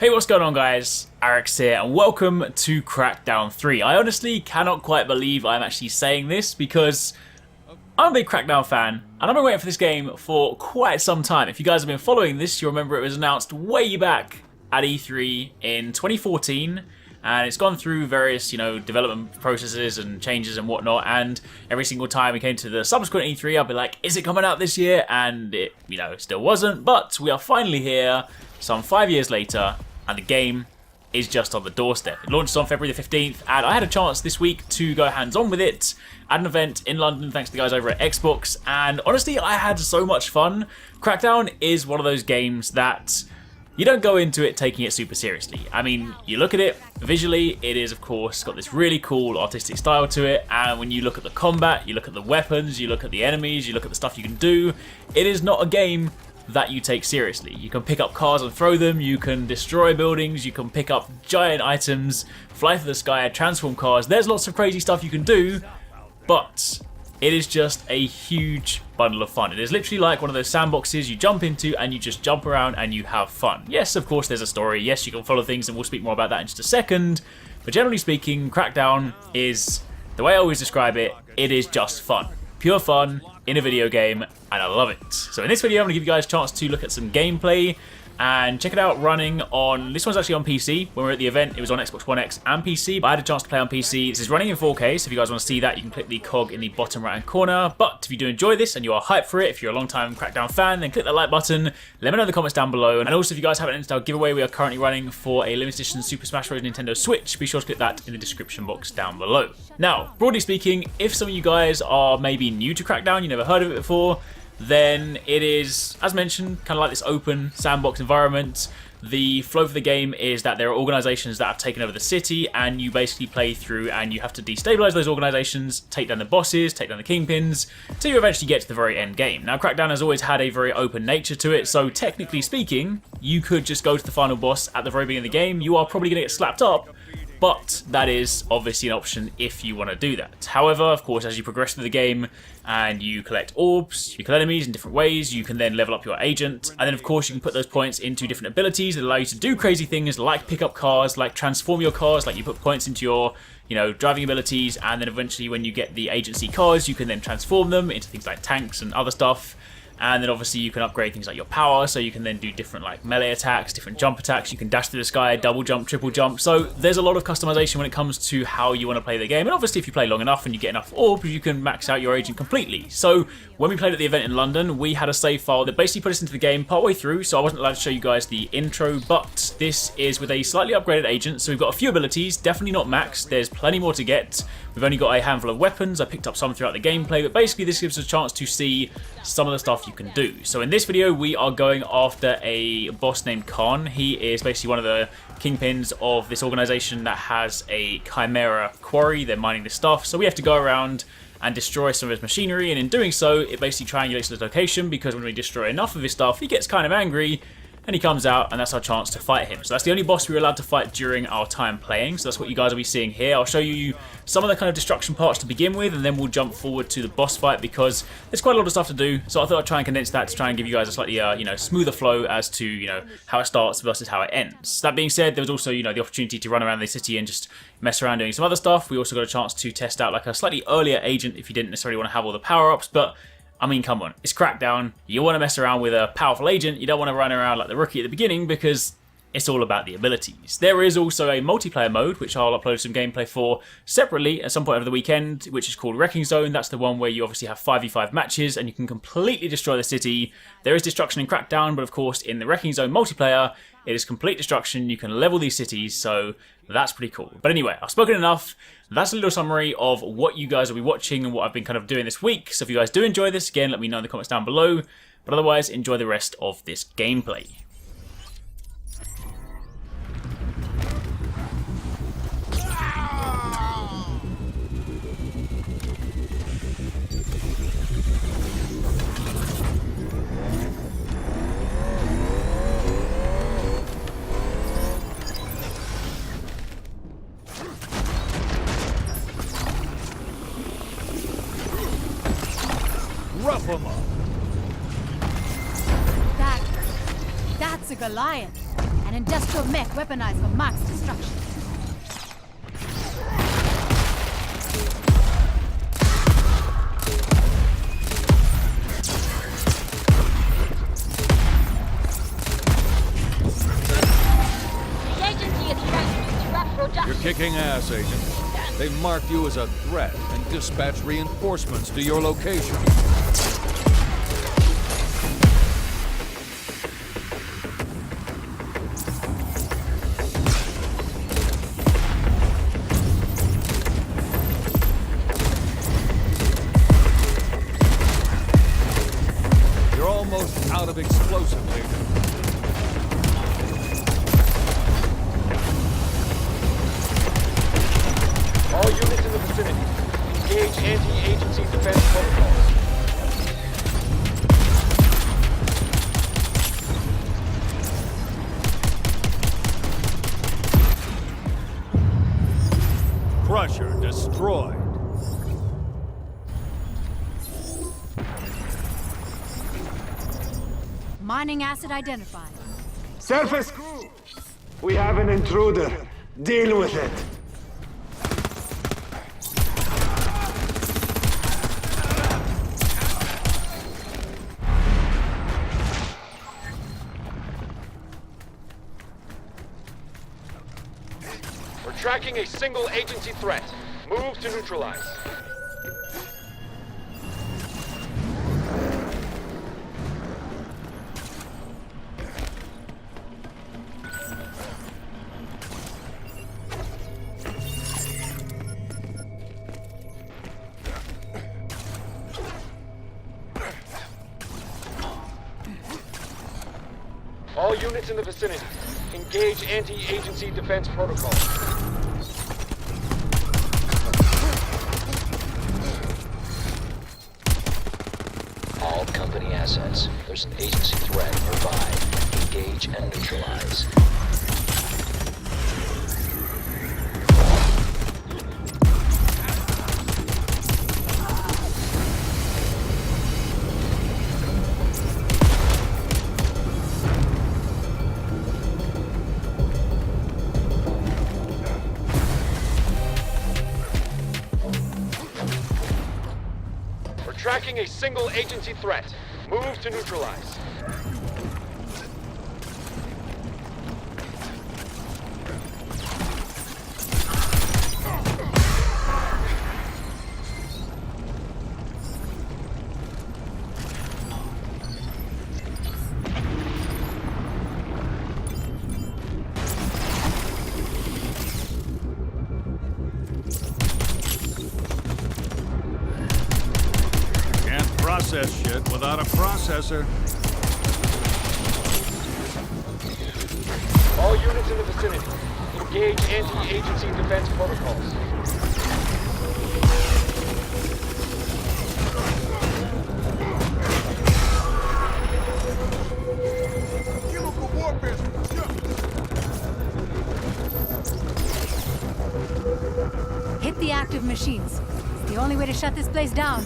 Hey, what's going on guys? Alex here and welcome to Crackdown 3. I honestly cannot quite believe I'm actually saying this because I'm a big Crackdown fan and I've been waiting for this game for quite some time. If you guys have been following this, you'll remember it was announced way back at E3 in 2014 and it's gone through various, development processes and changes and whatnot, and every single time we came to the subsequent E3, I'll be like, is it coming out this year? And it, still wasn't, but we are finally here some 5 years later and the game is just on the doorstep. It launched on February the 15th and I had a chance this week to go hands-on with it at an event in London thanks to the guys over at Xbox, and honestly I had so much fun. Crackdown is one of those games that you don't go into it taking it super seriously. I mean, you look at it, visually it is of course got this really cool artistic style to it, and when you look at the combat, you look at the weapons, you look at the enemies, you look at the stuff you can do, it is not a game that you take seriously. You can pick up cars and throw them, you can destroy buildings, you can pick up giant items, fly through the sky, transform cars, there's lots of crazy stuff you can do, but it is just a huge bundle of fun. It is literally like one of those sandboxes you jump into and you just jump around and you have fun. Yes, of course there's a story, yes you can follow things and we'll speak more about that in just a second, but generally speaking, Crackdown is, the way I always describe it, it is just fun. Pure fun in a video game, and I love it. So in this video I'm going to give you guys a chance to look at some gameplay and check it out running on, this one's actually on PC. When we were at the event it was on Xbox One X and PC, but I had a chance to play on PC. This is running in 4K, so if you guys want to see that you can click the cog in the bottom right hand corner. But if you do enjoy this and you are hyped for it, if you're a long time Crackdown fan, then click that like button, let me know in the comments down below, and also if you guys have an Insta giveaway we are currently running for a limited edition Super Smash Bros. Nintendo Switch, be sure to click that in the description box down below. Now, broadly speaking, if some of you guys are maybe new to Crackdown, you never heard of it before, then it is, as mentioned, kind of like this open sandbox environment. The flow for the game is that there are organizations that have taken over the city and you basically play through and you have to destabilize those organizations, take down the bosses, take down the kingpins, till you eventually get to the very end game. Now, Crackdown has always had a very open nature to it, so technically speaking, you could just go to the final boss at the very beginning of the game. You are probably going to get slapped up, but that is obviously an option if you want to do that. However, of course, as you progress through the game and you collect orbs, you kill enemies in different ways, you can then level up your agent, and then of course you can put those points into different abilities that allow you to do crazy things like pick up cars, like transform your cars, like you put points into your driving abilities, and then eventually when you get the agency cars you can then transform them into things like tanks and other stuff. And then obviously you can upgrade things like your power, so you can then do different like melee attacks, different jump attacks, you can dash through the sky, double jump, triple jump, so there's a lot of customization when it comes to how you want to play the game, and obviously if you play long enough and you get enough orbs, you can max out your agent completely. So when we played at the event in London, we had a save file that basically put us into the game partway through, so I wasn't allowed to show you guys the intro, but this is with a slightly upgraded agent, so we've got a few abilities, definitely not maxed, there's plenty more to get. We've only got a handful of weapons, I picked up some throughout the gameplay, but basically this gives us a chance to see some of the stuff you can do. So in this video we are going after a boss named Khan. He is basically one of the kingpins of this organization that has a chimera quarry. They're mining this stuff, so we have to go around and destroy some of his machinery, and in doing so it basically triangulates his location, because when we destroy enough of his stuff he gets kind of angry and he comes out, and that's our chance to fight him. So that's the only boss we were allowed to fight during our time playing, so that's what you guys will be seeing here. I'll show you some of the kind of destruction parts to begin with, and then we'll jump forward to the boss fight, because there's quite a lot of stuff to do, so I thought I'd try and condense that to try and give you guys a slightly smoother flow as to how it starts versus how it ends. That being said, there was also the opportunity to run around the city and just mess around doing some other stuff. We also got a chance to test out like a slightly earlier agent if you didn't necessarily want to have all the power-ups, but I mean, come on, it's Crackdown. You want to mess around with a powerful agent, you don't want to run around like the rookie at the beginning, because it's all about the abilities. There is also a multiplayer mode, which I'll upload some gameplay for separately at some point over the weekend, which is called Wrecking Zone. That's the one where you obviously have 5v5 matches and you can completely destroy the city. There is destruction in Crackdown, but of course in the Wrecking Zone multiplayer, it is complete destruction. You can level these cities, so that's pretty cool. But anyway, I've spoken enough. That's a little summary of what you guys will be watching and what I've been kind of doing this week. So if you guys do enjoy this, again, let me know in the comments down below. But otherwise, enjoy the rest of this gameplay. Rough 'em up. That's a Goliath, and An industrial mech weaponized for max destruction. The agency is trying to disrupt production. You're kicking ass, Agent. They've marked you as a threat and dispatched reinforcements to your location. You're almost out of explosive, Agent. All units in the vicinity, engage anti-agency defense protocols. Crusher destroyed. Mining acid identified. Surface crew! We have an intruder. Deal with it. We're tracking a single agency threat. Move to neutralize. All units in the vicinity, engage anti-agency defense protocols. All company assets. There's an agency threat nearby. Engage and neutralize. Tracking a single agency threat. Move to neutralize. Process shit without a processor. All units in the vicinity, engage anti-agency defense protocols. Hit the active machines. It's the only way to shut this place down.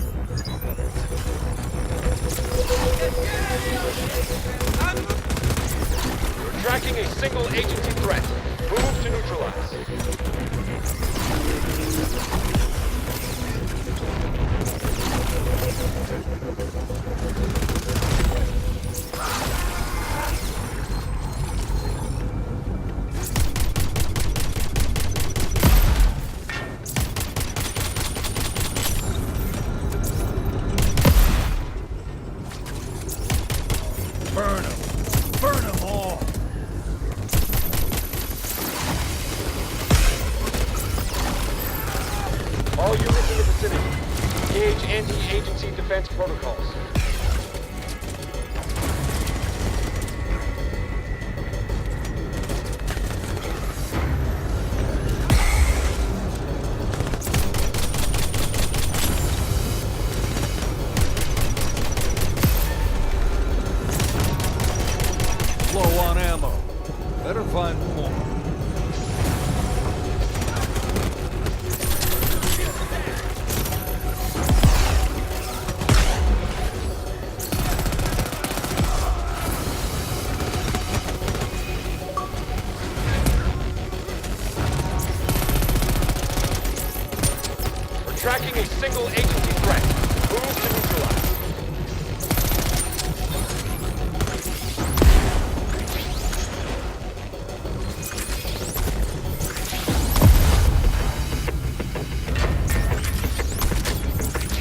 We're tracking a single agency threat. Move to neutralize. Burn them. Burn them all. All units in the vicinity, engage anti-agency defense protocols. Low on ammo. Better find more. a single agency threat. Move to neutralize.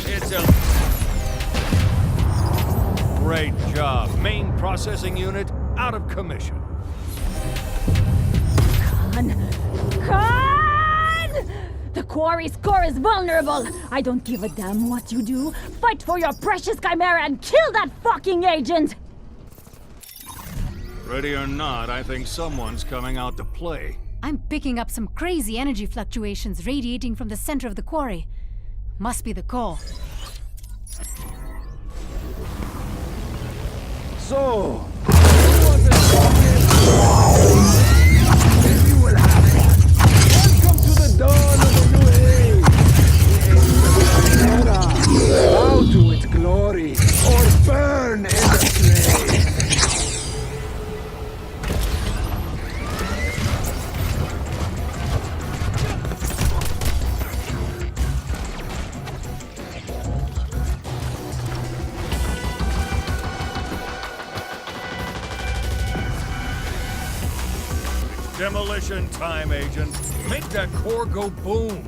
It's a great job. Main processing unit out of commission. Khan! The quarry's core is vulnerable. I don't give a damn what you do. Fight for your precious chimera and kill that fucking agent! Ready or not, I think someone's coming out to play. I'm picking up some crazy energy fluctuations radiating from the center of the quarry. Must be the core. So, you will have it. Welcome to the dawn of a new age. The age of Era. Bow to its glory or burn in the flame. Demolition time, Agent. Make that core go boom.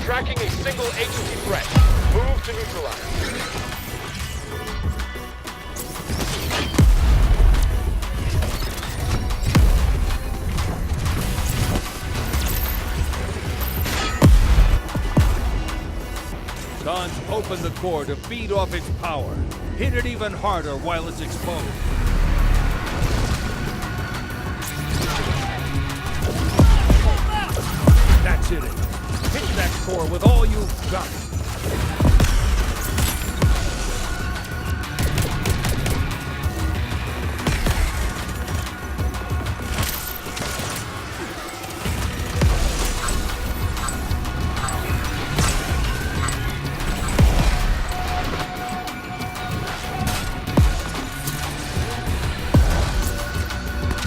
Tracking a single agency threat. Move to neutralize. Khan's opened the core to feed off its power. Hit it even harder while it's exposed. That's it. Hit that core with all you've got.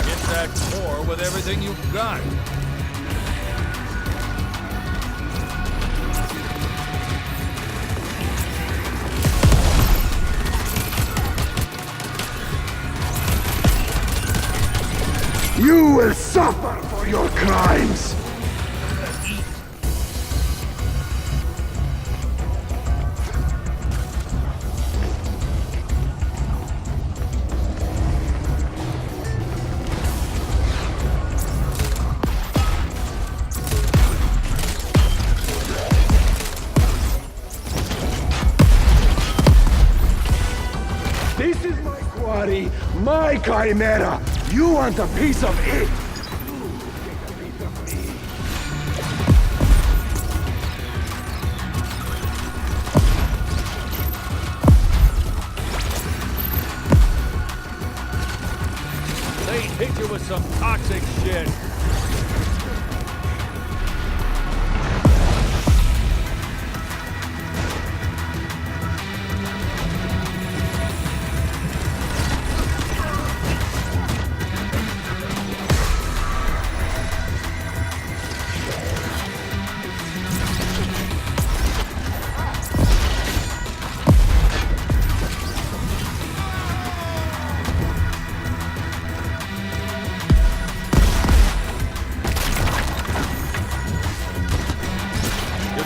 Hit that core with everything you've got. You will suffer for your crimes! This is my quarry, my chimera! You want a piece of it? Take a piece of me. They hit you with some toxic shit.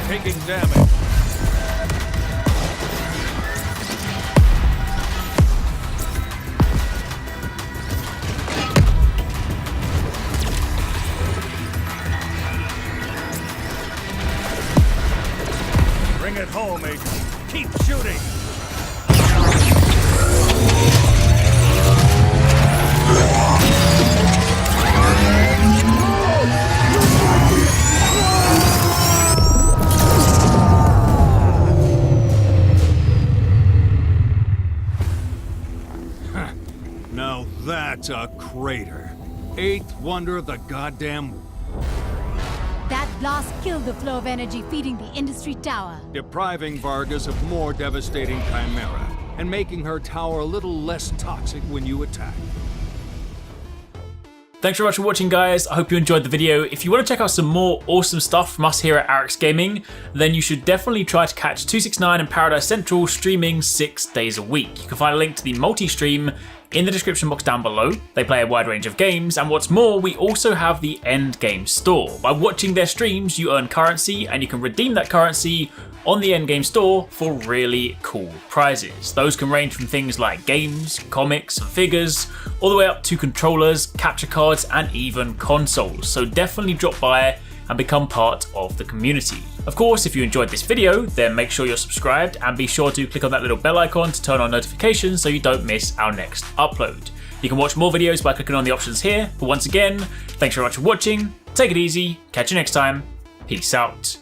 Taking damage. Bring it home, Agent. Keep shooting. It's a crater. 8th wonder of the goddamn... That blast killed the flow of energy feeding the industry tower. depriving Vargas of more devastating chimera, and making her tower a little less toxic when you attack. Thanks very much for watching, guys. I hope you enjoyed the video. If you want to check out some more awesome stuff from us here at Arix Gaming, then you should definitely try to catch 269 and Paradise Central streaming 6 days a week. You can find a link to the multi-stream in the description box down below. They play a wide range of games, and what's more, we also have the Endgame store. By watching their streams, you earn currency, and you can redeem that currency on the Endgame store for really cool prizes. Those can range from things like games, comics, figures, all the way up to controllers, capture cards, and even consoles. So definitely drop by and become part of the community. Of course, if you enjoyed this video, then make sure you're subscribed and be sure to click on that little bell icon to turn on notifications so you don't miss our next upload. You can watch more videos by clicking on the options here, but once again, thanks very much for watching, take it easy, catch you next time, peace out.